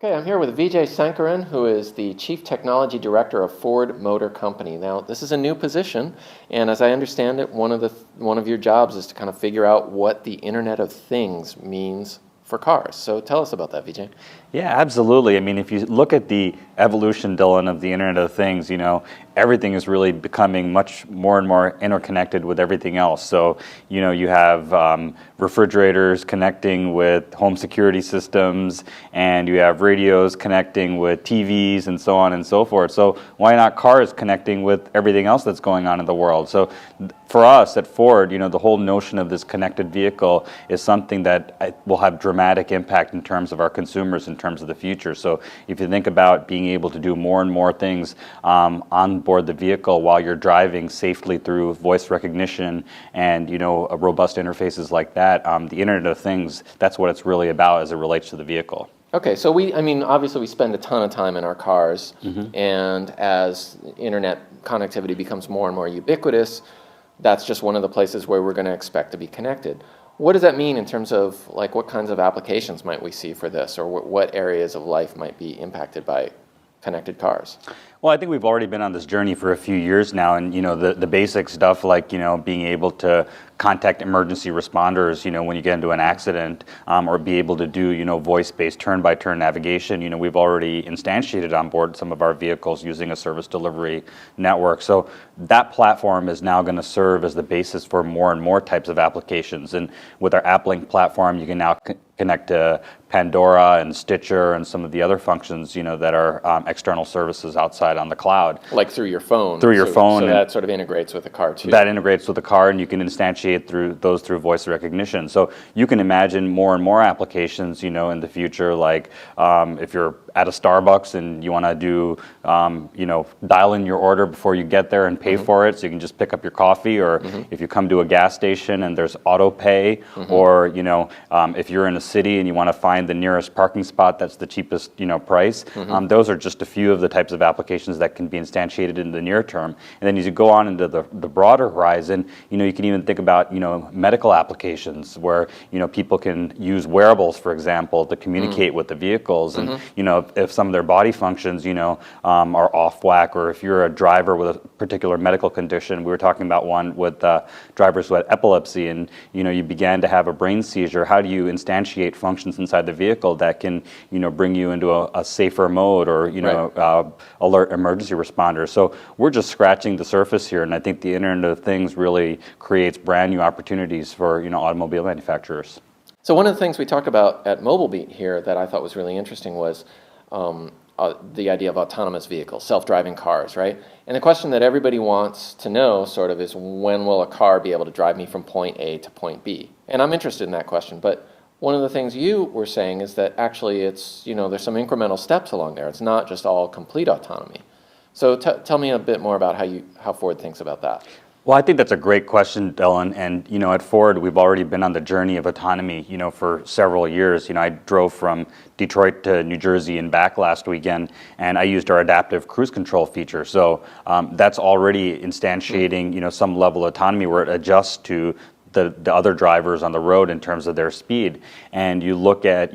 Okay, I'm here with Vijay Sankaran, who is the Chief Technology Director of Ford Motor Company. Now, this is a new position, and as I understand it, one of your jobs is to kind of figure out what the Internet of Things means for cars. So tell us about that, Vijay. Yeah, absolutely. I mean, if you look at the evolution, Dylan, of the Internet of Things, everything is really becoming much more and more interconnected with everything else. So, you have refrigerators connecting with home security systems, and you have radios connecting with TVs, and so on and so forth. So why not cars connecting with everything else that's going on in the world? So for us at Ford, the whole notion of this connected vehicle is something that will have dramatic impact in terms of our consumers, in terms of the future. So if you think about being able to do more and more things on board the vehicle while you're driving safely through voice recognition and robust interfaces like that, the Internet of Things, that's what it's really about as it relates to the vehicle. Okay, so obviously we spend a ton of time in our cars, and as internet connectivity becomes more and more ubiquitous, that's just one of the places where we're going to expect to be connected. What does that mean in terms of what kinds of applications might we see for this, or what areas of life might be impacted by connected cars? Well, I think we've already been on this journey for a few years now, and the basic stuff like being able to contact emergency responders when you get into an accident, or be able to do voice-based turn-by-turn navigation. We've already instantiated on board some of our vehicles using a service delivery network. So that platform is now going to serve as the basis for more and more types of applications. And with our AppLink platform, you can now connect to Pandora and Stitcher and some of the other functions that are external services outside on the cloud. Like through your phone. Through your phone. So that sort of integrates with the car too. That integrates with the car, and you can instantiate through voice recognition. So you can imagine more and more applications in the future, like if you're at a Starbucks and you want to do dial in your order before you get there and pay for it, so you can just pick up your coffee, or if you come to a gas station and there's auto pay, or if you're in a city and you want to find the nearest parking spot that's the cheapest price. Those are just a few of the types of applications that can be instantiated in the near term. And then as you go on into the broader horizon, you can even think about medical applications where people can use wearables, for example, to communicate with the vehicles. And if some of their body functions are off whack, or if you're a driver with a particular medical condition. We were talking about one with drivers who had epilepsy, and you began to have a brain seizure. How do you instantiate functions inside the vehicle that can bring you into a safer mode, or alert emergency responders? So we're just scratching the surface here, and I think the Internet of Things really creates brand new opportunities for automobile manufacturers. So one of the things we talk about at MobileBeat here that I thought was really interesting was the idea of autonomous vehicles, self-driving cars, right? And the question that everybody wants to know sort of is, when will a car be able to drive me from point A to point B? And I'm interested in that question, but one of the things you were saying is that actually it's, there's some incremental steps along there. It's not just all complete autonomy. So tell me a bit more about how Ford thinks about that. Well, I think that's a great question, Dylan. And, at Ford, we've already been on the journey of autonomy, for several years. I drove from Detroit to New Jersey and back last weekend, and I used our adaptive cruise control feature. So that's already instantiating, some level of autonomy where it adjusts to the other drivers on the road in terms of their speed. And you look at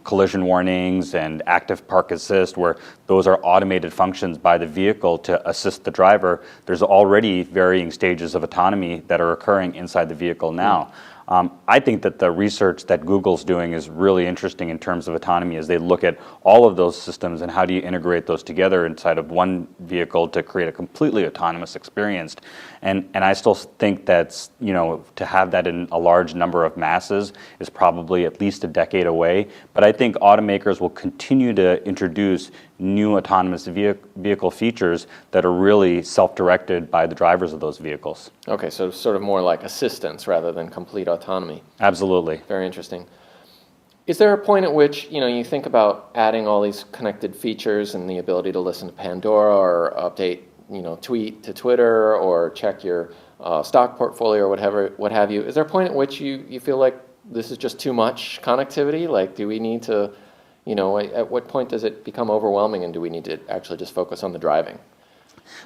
collision warnings and active park assist, where those are automated functions by the vehicle to assist the driver. There's already varying stages of autonomy that are occurring inside the vehicle now. I think that the research that Google's doing is really interesting in terms of autonomy, as they look at all of those systems and how do you integrate those together inside of one vehicle to create a completely autonomous experience. And I still think that's, to have that in a large number of masses is probably at least a decade away. But I think automakers will continue to introduce new autonomous vehicle features that are really self-directed by the drivers of those vehicles. Okay, so sort of more like assistance rather than complete autonomy. Absolutely. Very interesting. Is there a point at which you think about adding all these connected features and the ability to listen to Pandora, or update tweet to Twitter, or check your stock portfolio, or what have you? Is there a point at which you feel like this is just too much connectivity? Like, do we need to, at what point does it become overwhelming, and do we need to actually just focus on the driving?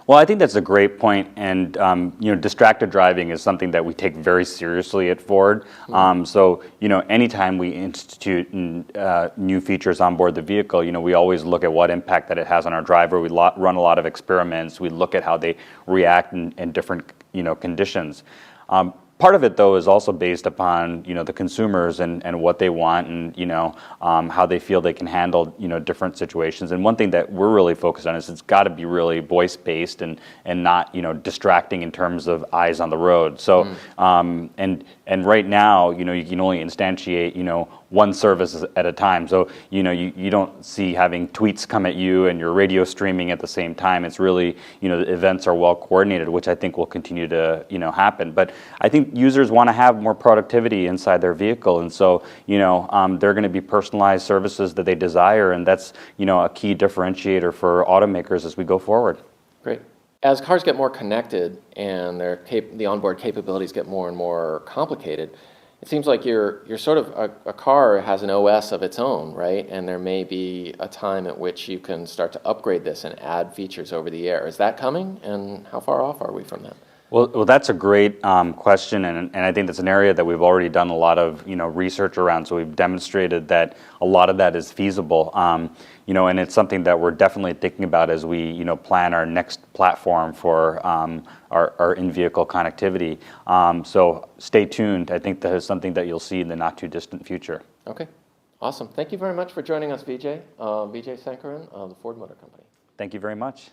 Well, I think that's a great point, and distracted driving is something that we take very seriously at Ford. So, anytime we institute new features on board the vehicle, we always look at what impact that it has on our driver. We run a lot of experiments. We look at how they react in different, conditions. Part of it, though, is also based upon the consumers and what they want, and how they feel they can handle different situations. And one thing that we're really focused on is it's got to be really voice based and not distracting in terms of eyes on the road. So and right now you can only instantiate one service at a time. So you don't see having tweets come at you and your radio streaming at the same time. It's really the events are well coordinated, which I think will continue to happen. But I think users want to have more productivity inside their vehicle, and so they're going to be personalized services that they desire, and that's a key differentiator for automakers as we go forward. Great. As cars get more connected and the onboard capabilities get more and more complicated, it seems like you're sort of a car has an OS of its own, right? And there may be a time at which you can start to upgrade this and add features over the air. Is that coming, and how far off are we from that? Well, that's a great question, and I think that's an area that we've already done a lot of research around. So we've demonstrated that a lot of that is feasible, and it's something that we're definitely thinking about as we plan our next platform for our in-vehicle connectivity. So stay tuned. I think that is something that you'll see in the not too distant future. Okay, awesome. Thank you very much for joining us, Vijay. Vijay Sankaran of the Ford Motor Company. Thank you very much.